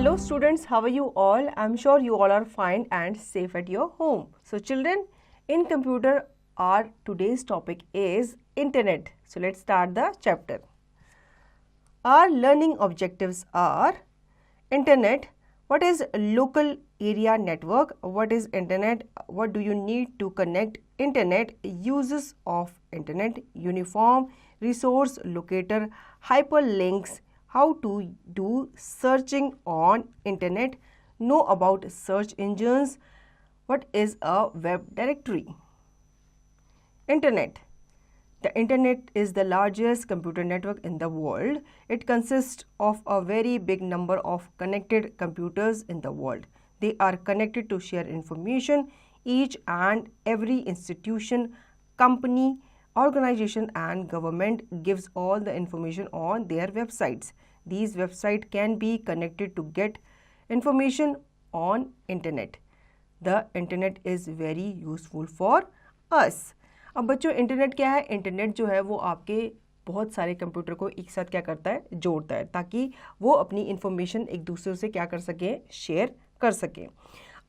Hello students, how are you all? I'm sure you all are fine and safe at your home. So children, in computer, our today's topic is internet. So let's start the chapter. Our learning objectives are internet. What is local area network? What is internet? What do you need to connect internet? Uses of internet, uniform, resource locator, hyperlinks, how to do searching on internet, know about search engines, what is a web directory. Internet. The internet is the largest computer network in the world. It consists of a very big number of connected computers in the world. They are connected to share information. Each and every institution, company, organization and government gives all the information on their websites. These websites can be connected to get information on internet. The internet is very useful for us. अब बच्चों internet क्या है? Internet जो है वो आपके बहुत सारे कंप्यूटर को एक साथ क्या करता है? जोड़ता है, ताकि वो अपनी इंफॉर्मेशन एक दूसरे से क्या कर सकें? शेयर कर सकें.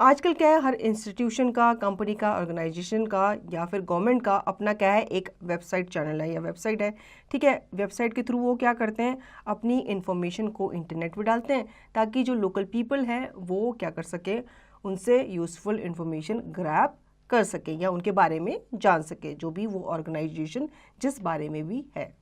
आजकल क्या है, हर इंस्टीट्यूशन का, कंपनी का, ऑर्गेनाइजेशन का या फिर गवर्नमेंट का अपना क्या है, एक वेबसाइट चैनल है या वेबसाइट है. ठीक है, वेबसाइट के थ्रू वो क्या करते हैं, अपनी इंफॉर्मेशन को इंटरनेट पे डालते हैं, ताकि जो लोकल पीपल हैं वो क्या कर सके, उनसे यूजफुल इंफॉर्मेशन ग्रैब कर सके या उनके बारे में जान सके, जो भी वो ऑर्गेनाइजेशन जिस बारे में भी है.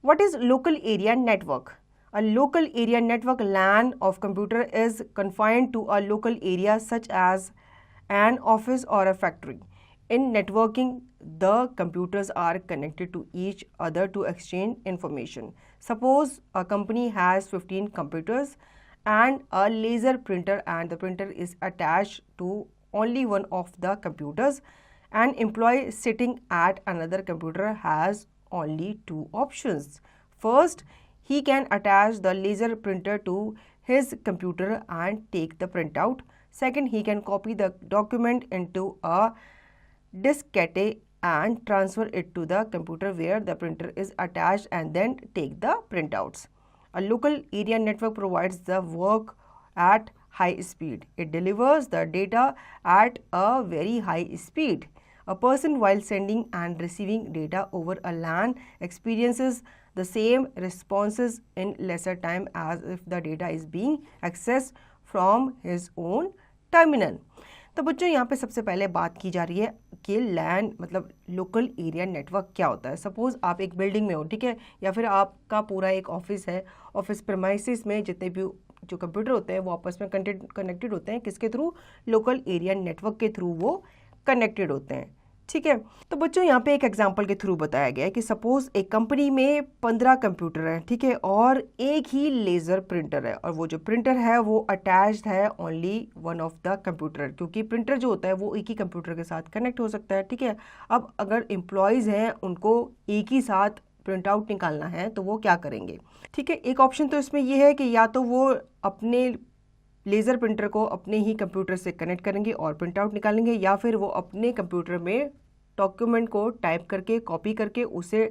What is local area network? A local area network LAN of computer is confined to a local area such as an office or a factory. In networking, the computers are connected to each other to exchange information. Suppose a company has 15 computers and a laser printer, and the printer is attached to only one of the computers. An employee sitting at another computer has only two options. First, he can attach the laser printer to his computer and take the printout. Second, he can copy the document into a diskette and transfer it to the computer where the printer is attached and then take the printouts. A local area network provides the work at high speed. It delivers the data at a very high speed. A person while sending and receiving data over a LAN experiences the same responses in lesser time as if the data is being accessed from his own terminal. तो बच्चों यहाँ पे सबसे पहले बात की जा रही है कि लैन मतलब लोकल एरिया नेटवर्क क्या होता है. सपोज आप एक बिल्डिंग में हो, ठीक है, या फिर आपका पूरा एक ऑफिस है. ऑफिस प्रेमाइसिस में जितने भी जो कंप्यूटर होते हैं वो आपस में कनेक्टेड होते हैं. किसके थ्रू? लोकल एरिया नेटवर्क के थ्रू वो कनेक्टेड होते हैं. ठीक है, तो बच्चों यहाँ पे एक एग्जांपल के थ्रू बताया गया है कि सपोज एक कंपनी में 15 कंप्यूटर हैं, ठीक है, और एक ही लेज़र प्रिंटर है, और वो जो प्रिंटर है वो अटैच्ड है only one of the computer, क्योंकि प्रिंटर जो होता है वो एक ही कंप्यूटर के साथ कनेक्ट हो सकता है. ठीक है, अब अगर एम्प्लॉयज़ हैं उनको एक ही साथ प्रिंट आउट निकालना है तो वो क्या करेंगे? ठीक है, एक ऑप्शन तो इसमें ये है कि या तो वो अपने लेज़र प्रिंटर को अपने ही कंप्यूटर से कनेक्ट करेंगे और प्रिंट आउट निकालेंगे, या फिर वो अपने कंप्यूटर में डॉक्यूमेंट को टाइप करके कॉपी करके उसे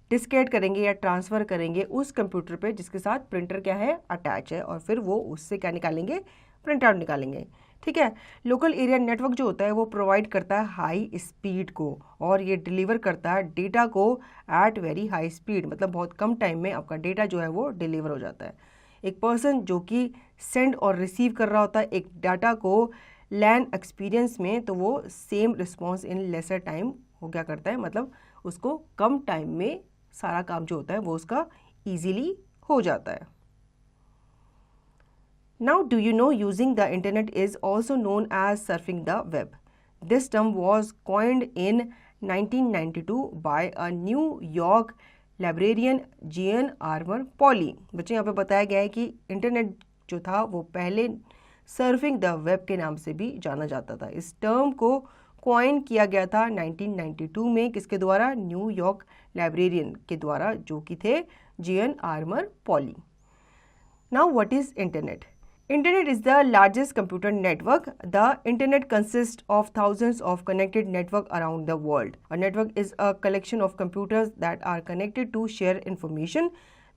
डिस्केट करेंगे या ट्रांसफ़र करेंगे उस कंप्यूटर पे जिसके साथ प्रिंटर क्या है, अटैच है, और फिर वो उससे क्या निकालेंगे, प्रिंट आउट निकालेंगे. ठीक है, लोकल एरिया नेटवर्क जो होता है वो प्रोवाइड करता है हाई स्पीड को, और ये डिलीवर करता है डेटा को एट वेरी हाई स्पीड, मतलब बहुत कम टाइम में आपका डेटा जो है वो डिलीवर हो जाता है. एक पर्सन जो कि सेंड और रिसीव कर रहा होता है एक डाटा को लैन एक्सपीरियंस में, तो वो same response in lesser time वो क्या करता है, मतलब उसको कम टाइम में सारा काम जो होता है वो उसका ईजीली हो जाता है. Now do you know using the internet is also known as surfing the web. This term was coined in 1992 by a New York librarian J.N. Armour Polly. बच्चों यहाँ पे बताया गया है कि इंटरनेट जो था वो पहले सर्फिंग द वेब के नाम से भी जाना जाता था. इस टर्म को कॉइन किया गया था 1992 में, किसके द्वारा? न्यूयॉर्क लाइब्रेरियन के द्वारा, जो कि थे J.N. Armour Polly. Now what is internet? Internet is the largest computer network. The internet consists of thousands of connected networks around the world. A network is a collection of computers that are connected to share information.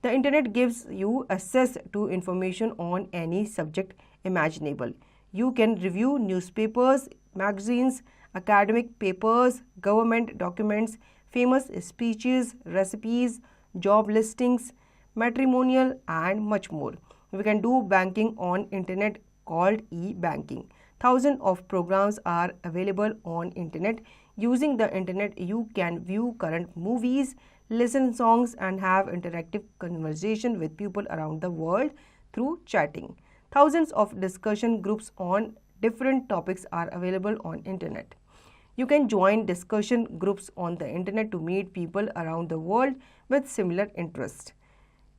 The internet gives you access to information on any subject imaginable. You can review newspapers, magazines, academic papers, government documents, famous speeches, recipes, job listings, matrimonial, and much more. We can do banking on internet called e-banking. Thousands of programs are available on internet. Using the internet, you can view current movies, listen songs, and have interactive conversation with people around the world through chatting. Thousands of discussion groups on different topics are available on internet. You can join discussion groups on the internet to meet people around the world with similar interests.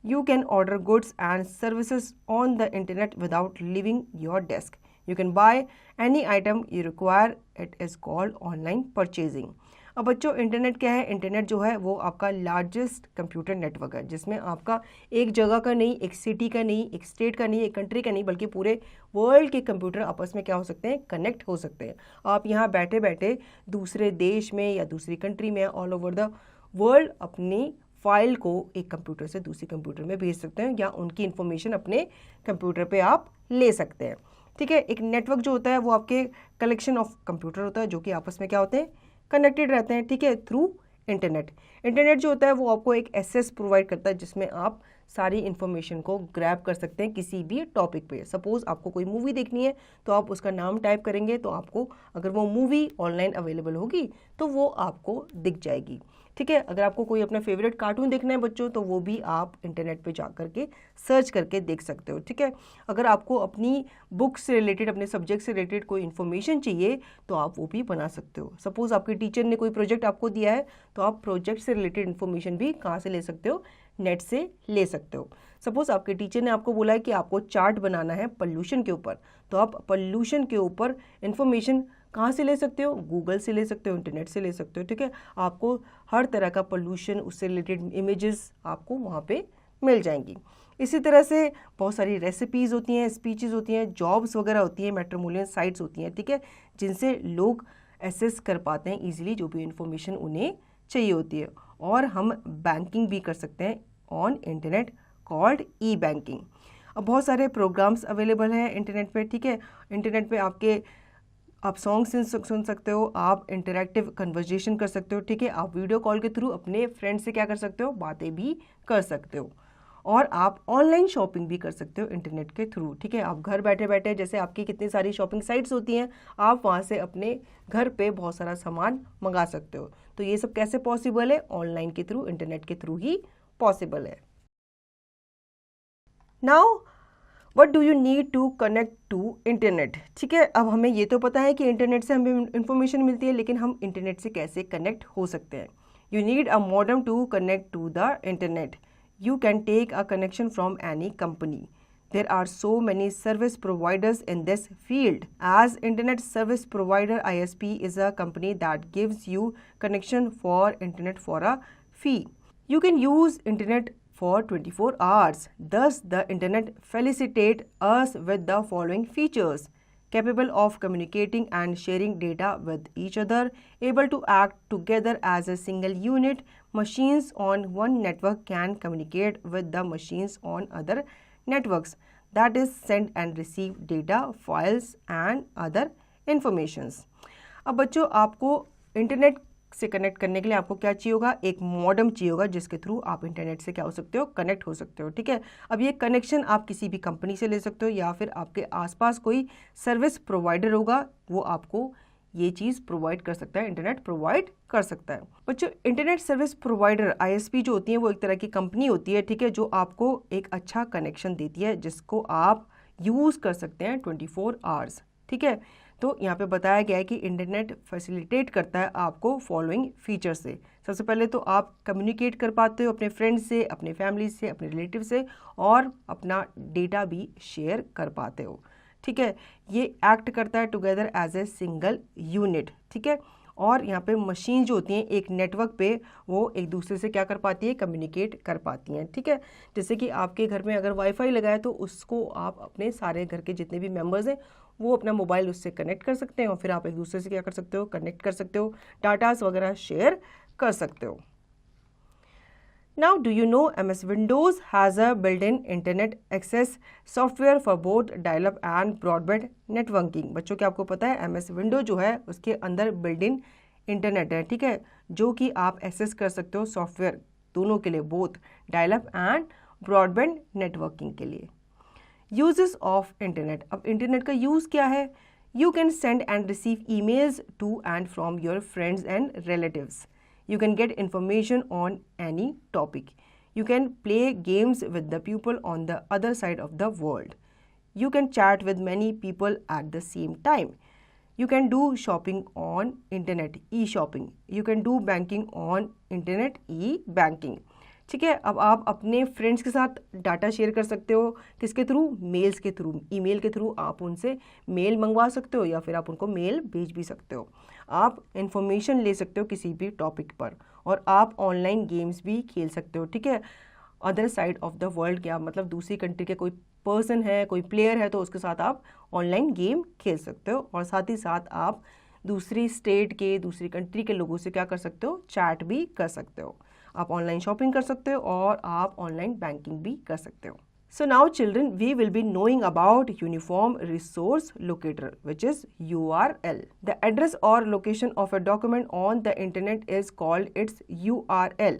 You can order goods and services on the internet without leaving your desk. You can buy any item you require. It is called online purchasing. अब बच्चों internet क्या है? Internet जो है वो आपका largest computer network है जिसमें आपका एक जगह का नहीं, एक सिटी का नहीं, एक स्टेट का नहीं, एक कंट्री का नहीं, बल्कि पूरे वर्ल्ड के कंप्यूटर आपस में क्या हो सकते हैं? कनेक्ट हो सकते हैं। आप यहाँ बैठे बैठे दूसरे देश में या दूसरी कंट्री में ऑल ओवर द वर्ल्ड अपनी फाइल को एक कंप्यूटर से दूसरे कंप्यूटर में भेज सकते हैं या उनकी इन्फॉर्मेशन अपने कंप्यूटर पे आप ले सकते हैं। ठीक है, एक नेटवर्क जो होता है वो आपके कलेक्शन ऑफ कंप्यूटर होता है जो कि आपस में क्या होते हैं? कनेक्टेड रहते हैं। ठीक है, थ्रू इंटरनेट। इंटरनेट जो होता है वो आपको एक एक्सेस प्रोवाइड करता है जिसमें आप सारी इन्फॉर्मेशन को ग्रैब कर सकते हैं किसी भी टॉपिक पे। सपोज आपको कोई मूवी देखनी है तो आप उसका नाम टाइप करेंगे तो आपको अगर वो मूवी ऑनलाइन अवेलेबल होगी तो वो आपको दिख जाएगी। ठीक है, अगर आपको कोई अपना फेवरेट कार्टून देखना है बच्चों तो वो भी आप इंटरनेट पे जा करके सर्च करके देख सकते हो। ठीक है, अगर आपको अपनी बुक से रिलेटेड, अपने सब्जेक्ट से रिलेटेड कोई इन्फॉर्मेशन चाहिए तो आप वो भी बना सकते हो। सपोज आपके टीचर ने कोई प्रोजेक्ट आपको दिया है तो आप प्रोजेक्ट से रिलेटेड इन्फॉर्मेशन भी कहाँ से ले सकते हो? नेट से ले सकते हो। सपोज आपके टीचर ने आपको बोला है कि आपको चार्ट बनाना है पॉल्यूशन के ऊपर, तो आप पॉल्यूशन के ऊपर इन्फॉर्मेशन कहाँ से ले सकते हो? गूगल से ले सकते हो, इंटरनेट से ले सकते हो। ठीक है, आपको हर तरह का पॉल्यूशन, उससे रिलेटेड इमेजेस आपको वहाँ पे मिल जाएंगी। इसी तरह से बहुत सारी रेसिपीज़ होती हैं, स्पीचेस होती हैं, जॉब्स वगैरह होती हैं, मैट्रिमोनियल साइट्स होती हैं। ठीक है, जिनसे लोग एसेस कर पाते हैं ईजिली जो भी इंफॉर्मेशन उन्हें चाहिए होती है। और हम बैंकिंग भी कर सकते हैं on internet called E banking. अब बहुत सारे प्रोग्राम्स अवेलेबल हैं इंटरनेट पे। ठीक है, इंटरनेट पे आप सॉन्ग सुन सकते हो, आप इंटरैक्टिव कन्वर्जेशन कर सकते हो। ठीक है, आप वीडियो कॉल के थ्रू अपने फ्रेंड से क्या कर सकते हो? बातें भी कर सकते हो। और आप ऑनलाइन शॉपिंग भी कर सकते हो इंटरनेट के थ्रू। ठीक है, आप घर बैठे बैठे, जैसे आपकी कितनी सारी शॉपिंग साइट्स होती हैं, आप वहाँ से अपने घर पे बहुत सारा सामान मंगा सकते हो। तो ये सब कैसे पॉसिबल है? ऑनलाइन के थ्रू, इंटरनेट के थ्रू ही पॉसिबल है। Now what do you need to connect to internet? ठीक है, अब हमें ये तो पता है कि इंटरनेट से हमें इंफॉर्मेशन मिलती है, लेकिन हम इंटरनेट से कैसे कनेक्ट हो सकते हैं? You need a modem to connect to the internet. You can take a connection from any company. There are so many service providers in this field. As Internet Service Provider, ISP is a company that gives you connection for internet for a fee. You can use internet for 24 hours. Thus, the internet facilitates us with the following features: capable of communicating and sharing data with each other, able to act together as a single unit. Machines on one network can communicate with the machines on other networks, that is, send and receive data, files and other informations. अब बच्चों, आपको internet से connect करने के लिए आपको क्या चाहिए होगा? एक मॉडेम चाहिए होगा जिसके थ्रू आप इंटरनेट से क्या हो सकते हो? कनेक्ट हो सकते हो। ठीक है, अब ये कनेक्शन आप किसी भी कंपनी से ले सकते हो या फिर आपके आसपास कोई सर्विस प्रोवाइडर होगा, वो आपको ये चीज़ प्रोवाइड कर सकता है, इंटरनेट प्रोवाइड कर सकता है। बच्चों, इंटरनेट सर्विस प्रोवाइडर ISP जो होती है वो एक तरह की कंपनी होती है। ठीक है, जो आपको एक अच्छा कनेक्शन देती है जिसको आप यूज़ कर सकते हैं 24 आवर्स। ठीक है, तो यहाँ पे बताया गया है कि इंटरनेट फैसिलिटेट करता है आपको फॉलोइंग फीचर से। सबसे पहले तो आप कम्युनिकेट कर पाते हो अपने फ्रेंड से, अपने फैमिली से, अपने रिलेटिव से, और अपना डेटा भी शेयर कर पाते हो। ठीक है, ये एक्ट करता है together as a single unit. ठीक है, और यहाँ पे मशीन जो होती हैं एक नेटवर्क पे वो एक दूसरे से क्या कर पाती है? कम्युनिकेट कर पाती हैं। ठीक है, जैसे कि आपके घर में अगर वाईफाई लगा है तो उसको आप अपने सारे घर के जितने भी मेंबर्स हैं वो अपना मोबाइल उससे कनेक्ट कर सकते हैं और फिर आप एक दूसरे से क्या कर सकते हो? कनेक्ट कर सकते हो, डाटास वगैरह शेयर कर सकते हो। Now, do you know MS Windows has a built-in internet access software for both dial-up and broadband networking? बच्चों क्या आपको पता है MS Windows जो है उसके अंदर built-in इंटरनेट है, ठीक है, जो कि आप एक्सेस कर सकते हो सॉफ्टवेयर दोनों के लिए, both dial up and broadband networking के लिए। यूजेस ऑफ इंटरनेट, अब इंटरनेट का यूज़ क्या है? You can send and receive emails to and from your friends and relatives. You can get information on any topic. You can play games with the people on the other side of the world. You can chat with many people at the same time. You can do shopping on internet, e-shopping. You can do banking on internet, e-banking. ठीक है, अब आप अपने friends के साथ data share कर सकते हो, किसके थ्रू? मेल्स के थ्रू, ईमेल के थ्रू आप उनसे मेल मंगवा सकते हो या फिर आप उनको मेल भेज भी सकते हो। आप इन्फॉर्मेशन ले सकते हो किसी भी टॉपिक पर, और आप ऑनलाइन गेम्स भी खेल सकते हो, ठीक है। Other side of the world, क्या मतलब दूसरी कंट्री के कोई पर्सन है, कोई प्लेयर है, तो उसके साथ आप ऑनलाइन गेम खेल सकते हो, और साथ ही साथ आप दूसरी स्टेट के, दूसरी कंट्री के लोगों से क्या कर सकते हो? चैट भी कर सकते हो। आप ऑनलाइन शॉपिंग कर सकते हो और आप ऑनलाइन बैंकिंग भी कर सकते हो। So now children, we will be knowing about Uniform Resource Locator, which is URL. The address or location of a document on the internet is called its URL.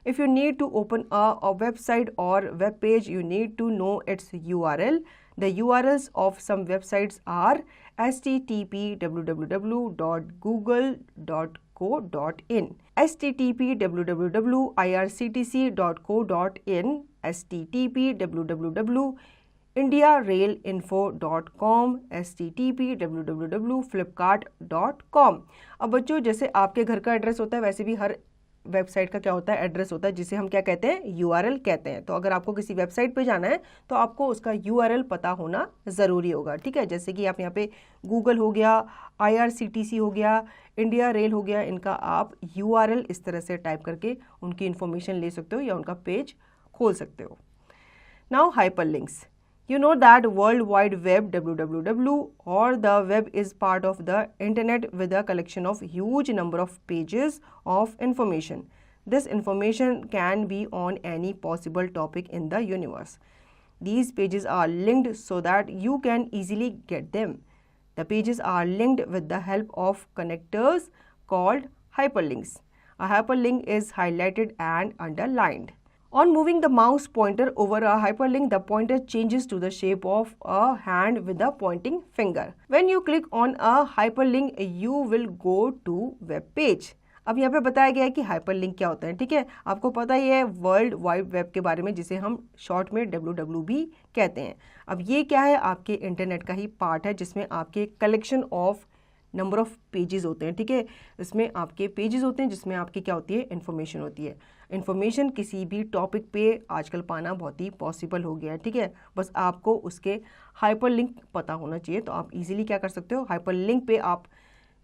If you need to open a website or web page, you need to know its URL. The URLs of some websites are http www.google.co.in, http www.irctc.co.in, http www.indiarailinfo.com, http www.flipkart.com। अब बच्चों, जैसे आपके घर का address होता है, वैसे भी हर वेबसाइट का क्या होता है? एड्रेस होता है, जिसे हम क्या कहते हैं? URL कहते हैं। तो अगर आपको किसी वेबसाइट पे जाना है तो आपको उसका URL पता होना ज़रूरी होगा, ठीक है। जैसे कि आप यहाँ पे गूगल हो गया, IRCTC हो गया, इंडिया रेल हो गया, इनका आप URL इस तरह से टाइप करके उनकी इन्फॉर्मेशन ले सकते हो या उनका पेज खोल सकते हो। Now hyperlinks. You know that World Wide Web, WWW, or the web is part of the internet with a collection of huge number of pages of information. This information can be on any possible topic in the universe. These pages are linked so that you can easily get them. The pages are linked with the help of connectors called hyperlinks. A hyperlink is highlighted and underlined. On moving the mouse pointer over a hyperlink, the pointer changes to the shape of a hand with the pointing finger. When you click on a hyperlink, you will go to web page. अब यहाँ पे बताया गया है कि hyperlink क्या होता है, ठीक है। आपको पता ही है वर्ल्ड वाइड वेब के बारे में, जिसे हम शॉर्ट में WWW भी कहते हैं। अब ये क्या है? आपके इंटरनेट का ही पार्ट है, जिसमें आपके collection of number of pages होते हैं, ठीक है। इसमें आपके पेजेस होते हैं जिसमें आपकी क्या होती है? इन्फॉर्मेशन होती है। इन्फॉर्मेशन किसी भी टॉपिक पे आजकल पाना बहुत ही पॉसिबल हो गया है, ठीक है। बस आपको उसके हाइपरलिंक पता होना चाहिए, तो आप इजीली क्या कर सकते हो? हाइपरलिंक पे आप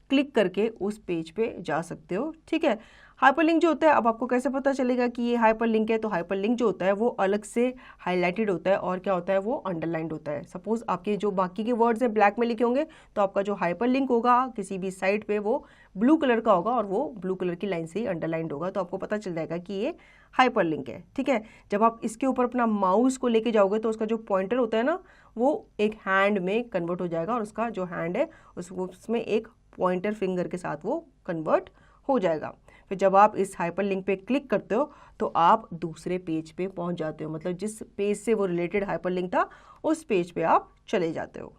क्लिक करके उस पेज पे जा सकते हो, ठीक है। हाइपरलिंक जो होता है, अब आपको कैसे पता चलेगा कि ये हाइपरलिंक है? तो हाइपरलिंक जो होता है वो अलग से हाईलाइटेड होता है, और क्या होता है? वो अंडरलाइंड होता है। सपोज आपके जो बाकी के वर्ड्स हैं ब्लैक में लिखे होंगे, तो आपका जो हाइपरलिंक होगा किसी भी साइट पे वो ब्लू कलर का होगा, और वो ब्लू कलर की लाइन से ही अंडरलाइंड होगा, तो आपको पता चल जाएगा कि ये हाइपरलिंक है, ठीक है। जब आप इसके ऊपर अपना माउस को लेके जाओगे तो उसका जो पॉइंटर होता है ना, वो एक हैंड में कन्वर्ट हो जाएगा, और उसका जो हैंड है उसमें एक पॉइंटर फिंगर के साथ वो कन्वर्ट हो जाएगा। फिर जब आप इस हाइपरलिंक पे क्लिक करते हो तो आप दूसरे पेज पे पहुंच जाते हो, मतलब जिस पेज से वो रिलेटेड हाइपरलिंक था उस पेज पे आप चले जाते हो।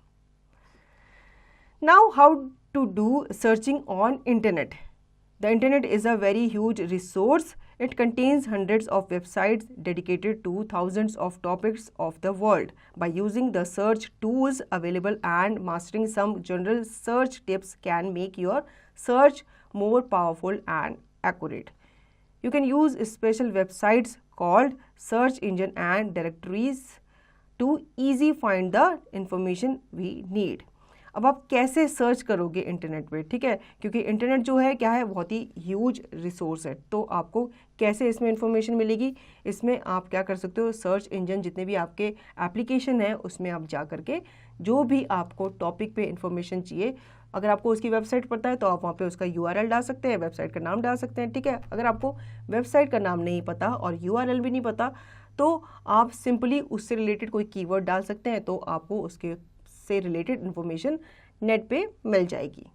Now how to do searching on internet. The internet is a very huge resource. It contains hundreds of websites dedicated to thousands of topics of the world. By using the search tools available and mastering some general search tips can make your search more powerful and accurate. You can use special websites called search engine and directories to easily find the information we need. अब आप कैसे search करोगे internet पे, ठीक है, क्योंकि internet जो है क्या है? बहुत ही ह्यूज रिसोर्स है। तो आपको कैसे इसमें इंफॉर्मेशन मिलेगी? इसमें आप क्या कर सकते हो? सर्च इंजन, जितने भी आपके एप्लीकेशन है उसमें आप जा करके जो भी आपको टॉपिक पे इंफॉर्मेशन चाहिए अगर आपको उसकी वेबसाइट पता है तो आप वहाँ पे उसका URL डाल सकते हैं, वेबसाइट का नाम डाल सकते हैं, ठीक है। अगर आपको वेबसाइट का नाम नहीं पता और URL भी नहीं पता तो आप सिंपली उससे रिलेटेड कोई कीवर्ड डाल सकते हैं, तो आपको उसके से रिलेटेड इंफॉर्मेशन नेट पे मिल जाएगी।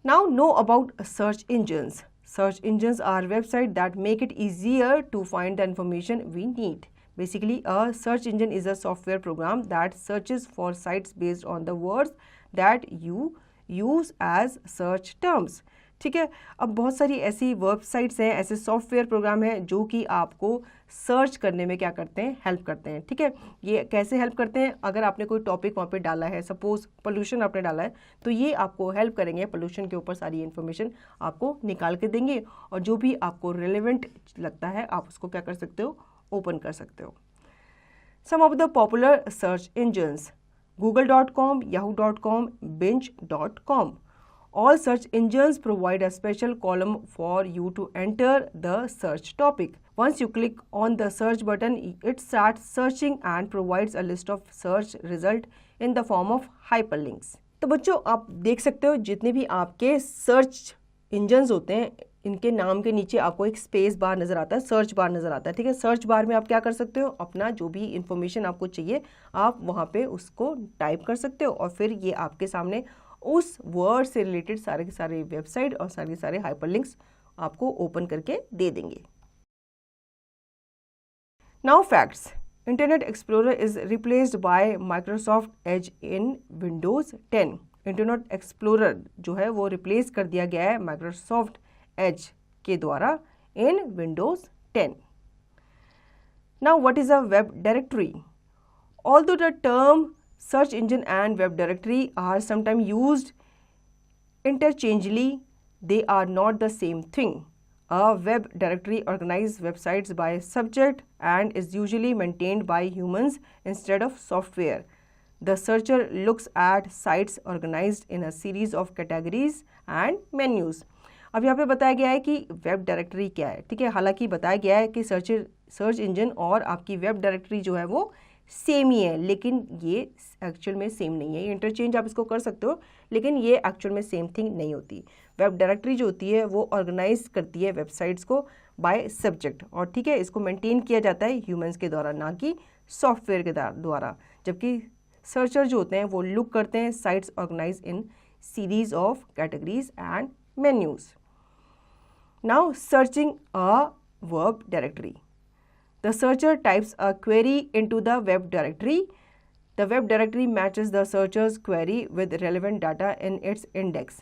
Now know about search engines. Search engines are websites that make it easier to find the information we need. Basically, a search engine is a software program that searches for sites based on the words that you use as search terms. ठीक है। अब बहुत सारी ऐसी websites हैं, ऐसे software program हैं जो कि आपको सर्च करने में क्या करते हैं, हेल्प करते हैं, ठीक है। ये कैसे हेल्प करते हैं, अगर आपने कोई टॉपिक वहाँ पे डाला है, सपोज पोल्यूशन आपने डाला है, तो ये आपको हेल्प करेंगे, पोल्यूशन के ऊपर सारी इन्फॉर्मेशन आपको निकाल के देंगे और जो भी आपको रिलेवेंट लगता है आप उसको क्या कर सकते हो, ओपन कर सकते हो। Some of the popular search engines: google.com, yahoo.com, binge.com. All search engines provide a special column for you to enter the search topic. Once you click on the search button, it starts searching and provides a list of search results in the form of hyperlinks. तो बच्चों आप देख सकते हो जितने भी आपके search engines होते हैं इनके नाम के नीचे आपको एक स्पेस बार नज़र आता है, सर्च बार नज़र आता है, ठीक है। सर्च बार में आप क्या कर सकते हो, अपना जो भी इंफॉर्मेशन आपको चाहिए आप वहाँ पे उसको टाइप कर सकते हो और फिर ये आपके सामने उस वर्ड से रिलेटेड सारे के सारे वेबसाइट और सारे के सारे हाइपरलिंक्स आपको ओपन करके दे देंगे। Now facts: internet explorer is replaced by Microsoft Edge in Windows 10। Internet explorer जो है वो रिप्लेस कर दिया गया है माइक्रोसॉफ्ट एज के द्वारा in Windows 10। Now what is a web directory? Although the term search engine and web directory are sometimes used interchangeably, they are not the same thing. A web directory organizes websites by subject and is usually maintained by humans instead of software. The searcher looks at sites organized in a series of categories and menus. अब यहाँ पे बताया गया है कि web directory क्या है, ठीक है। हालांकि बताया गया है कि सर्च इंजन और आपकी वेब डायरेक्टरी जो है वो सेम ही है, लेकिन ये एक्चुअल में सेम नहीं है। ये इंटरचेंज आप इसको कर सकते हो लेकिन ये एक्चुअल में सेम थिंग नहीं होती। वेब डायरेक्टरी जो होती है वो ऑर्गेनाइज करती है वेबसाइट्स को बाय सब्जेक्ट और ठीक है इसको मेंटेन किया जाता है ह्यूमंस के द्वारा, ना कि सॉफ्टवेयर के द्वारा। जबकि सर्चर जो होते हैं वो लुक करते हैं sites organise in series of categories and menus. Now searching a web directory: the searcher types a query into the web directory. The web directory matches the searcher's query with relevant data in its index.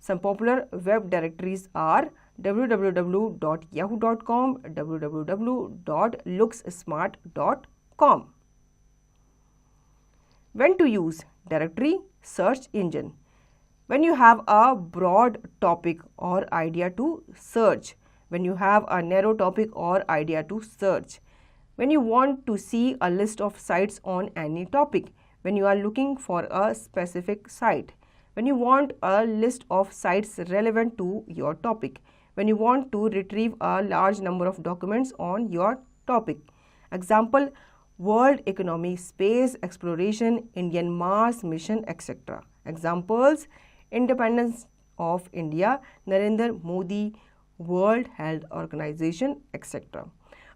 Some popular web directories are www.yahoo.com, www.looksmart.com. When to use directory search engine? When you have a broad topic or idea to search. When you have a narrow topic or idea to search. When you want to see a list of sites on any topic. When you are looking for a specific site. When you want a list of sites relevant to your topic. When you want to retrieve a large number of documents on your topic. Example: World Economy, Space Exploration, Indian Mars Mission, etc. Examples: Independence of India, Narendra Modi, World Health Organization, etc.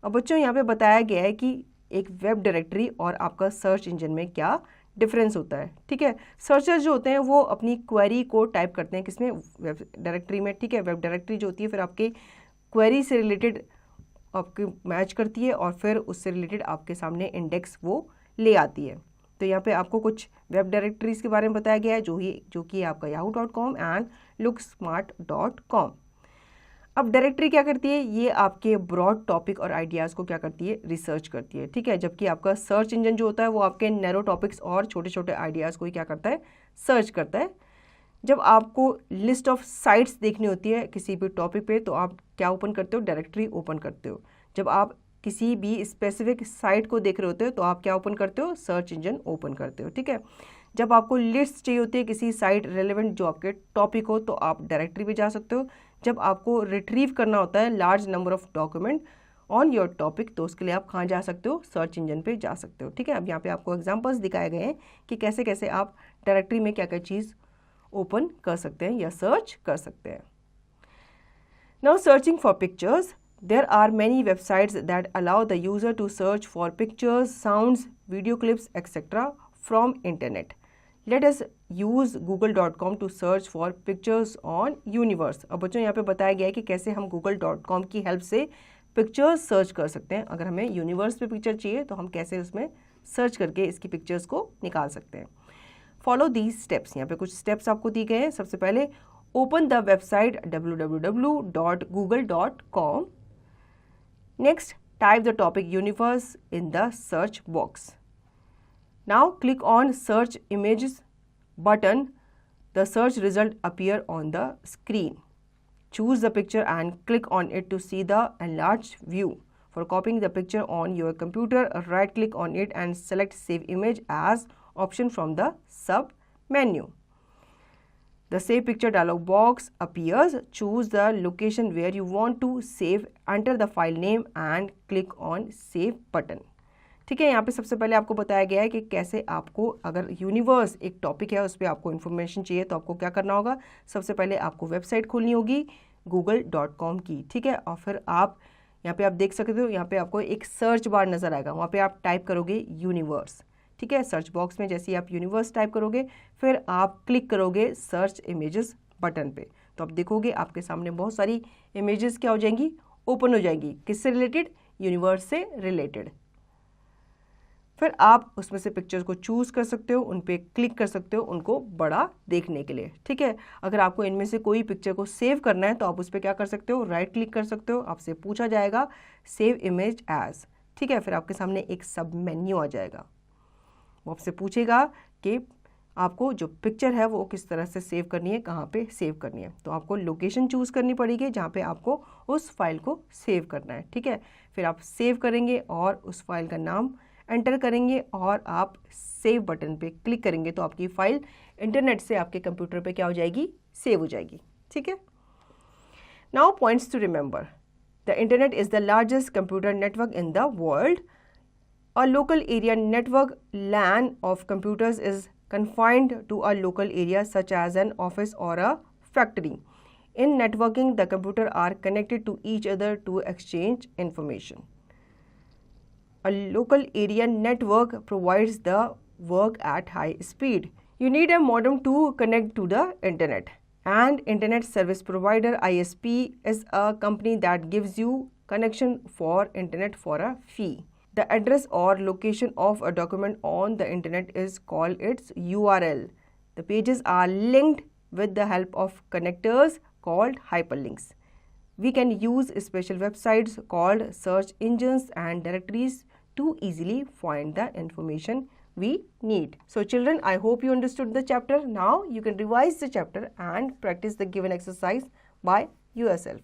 अब बच्चों यहाँ पे बताया गया है कि एक web directory और आपका सर्च इंजन में क्या डिफरेंस होता है, ठीक है। सर्चर जो होते हैं वो अपनी क्वेरी को टाइप करते हैं किसमें, वेब डायरेक्टरी में, ठीक है। वेब डायरेक्टरी जो होती है फिर आपके क्वेरी से रिलेटेड आपके मैच करती है और फिर उससे रिलेटेड आपके सामने इंडेक्स वो ले आती है। तो यहाँ पे आपको कुछ वेब डायरेक्टरीज के बारे में बताया गया है जो कि आपका yahoo.com एंड looksmart.com। अब डायरेक्टरी क्या करती है, ये आपके ब्रॉड टॉपिक और आइडियाज़ को क्या करती है, रिसर्च करती है, ठीक है। जबकि आपका सर्च इंजन जो होता है वो आपके नैरो टॉपिक्स और छोटे छोटे आइडियाज़ को ही क्या करता है, सर्च करता है। जब आपको लिस्ट ऑफ साइट्स देखनी होती है किसी भी टॉपिक पे तो आप क्या ओपन करते हो, डायरेक्टरी ओपन करते हो। जब आप किसी भी स्पेसिफिक साइट को देख रहे होते हो तो आप क्या ओपन करते हो, सर्च इंजन ओपन करते हो, ठीक है। जब आपको लिस्ट चाहिए होती है किसी साइट रेलेवेंट जो आपके टॉपिक हो तो आप डायरेक्टरी पे जा सकते हो। जब आपको रिट्रीव करना होता है large number of document on your topic, तो उसके लिए आप कहाँ जा सकते हो, सर्च इंजन पे जा सकते हो। ठीक है, अब यहाँ पे आपको एग्जांपल्स दिखाए गए हैं कि कैसे कैसे आप डायरेक्टरी में क्या क्या चीज़ ओपन कर सकते हैं या सर्च कर सकते हैं। Now searching for pictures, there are many websites that allow the user to search for pictures, sounds, video clips, etc. from internet. Let us use google.com to search for pictures on Universe. अब बच्चों यहाँ पे बताया गया है कि कैसे हम google.com की हेल्प से पिक्चर्स सर्च कर सकते हैं। अगर हमें यूनिवर्स पे पिक्चर चाहिए तो हम कैसे उसमें सर्च करके इसकी पिक्चर्स को निकाल सकते हैं। फॉलो दीज स्टेप्स, यहाँ पे कुछ स्टेप्स आपको दिए गए हैं। सबसे पहले open the website www.google.com. Next, type the topic universe in the search box. Now click on search images button. The search result appear on the screen. Choose the picture and click on it to see the enlarged view. For copying the picture on your computer, right click on it and select save image as option from the sub menu. The Save Picture dialog box appears. Choose the location where you want to save, enter the file name and click on Save button. ठीक है, यहाँ पे सबसे पहले आपको बताया गया है कि कैसे आपको, अगर यूनिवर्स एक टॉपिक है उस पर आपको इन्फॉर्मेशन चाहिए तो आपको क्या करना होगा। सबसे पहले आपको वेबसाइट खोलनी होगी google.com की। ठीक है, और फिर आप यहाँ पे आप देख सकते हो, यहाँ पे आपको एक सर्च बार नज़र आएगा, वहाँ पे आप टाइप करोगे यूनिवर्स। ठीक है, सर्च बॉक्स में जैसे ही आप यूनिवर्स टाइप करोगे फिर आप क्लिक करोगे सर्च इमेजेस बटन पे, तो आप देखोगे आपके सामने बहुत सारी इमेजेस क्या हो जाएंगी, ओपन हो जाएंगी। किससे रिलेटेड, यूनिवर्स से रिलेटेड। फिर आप उसमें से पिक्चर्स को चूज़ कर सकते हो, उन पे क्लिक कर सकते हो उनको बड़ा देखने के लिए। ठीक है, अगर आपको इनमें से कोई पिक्चर को सेव करना है तो आप उस पर क्या कर सकते हो, राइट क्लिक कर सकते हो। आपसे पूछा जाएगा सेव इमेज एज। ठीक है, फिर आपके सामने एक सब मेन्यू आ जाएगा, वो आपसे पूछेगा कि आपको जो पिक्चर है वो किस तरह से सेव करनी है, कहाँ पे सेव करनी है। तो आपको लोकेशन चूज़ करनी पड़ेगी जहाँ पे आपको उस फाइल को सेव करना है। ठीक है, फिर आप सेव करेंगे और उस फाइल का नाम एंटर करेंगे और आप सेव बटन पे क्लिक करेंगे तो आपकी फ़ाइल इंटरनेट से आपके कंप्यूटर पे क्या हो जाएगी, सेव हो जाएगी। ठीक है, now points to remember, the internet is the largest computer network in the world. A local area network LAN of computers is confined to a local area such as an office or a factory. In networking, the computers are connected to each other to exchange information. A local area network provides the work at high speed. You need a modem to connect to the internet. And Internet Service Provider ISP is a company that gives you connection for internet for a fee. The address or location of a document on the internet is called its URL. The pages are linked with the help of connectors called hyperlinks. We can use special websites called search engines and directories to easily find the information we need. So children, I hope you understood the chapter. Now you can revise the chapter and practice the given exercise by yourself.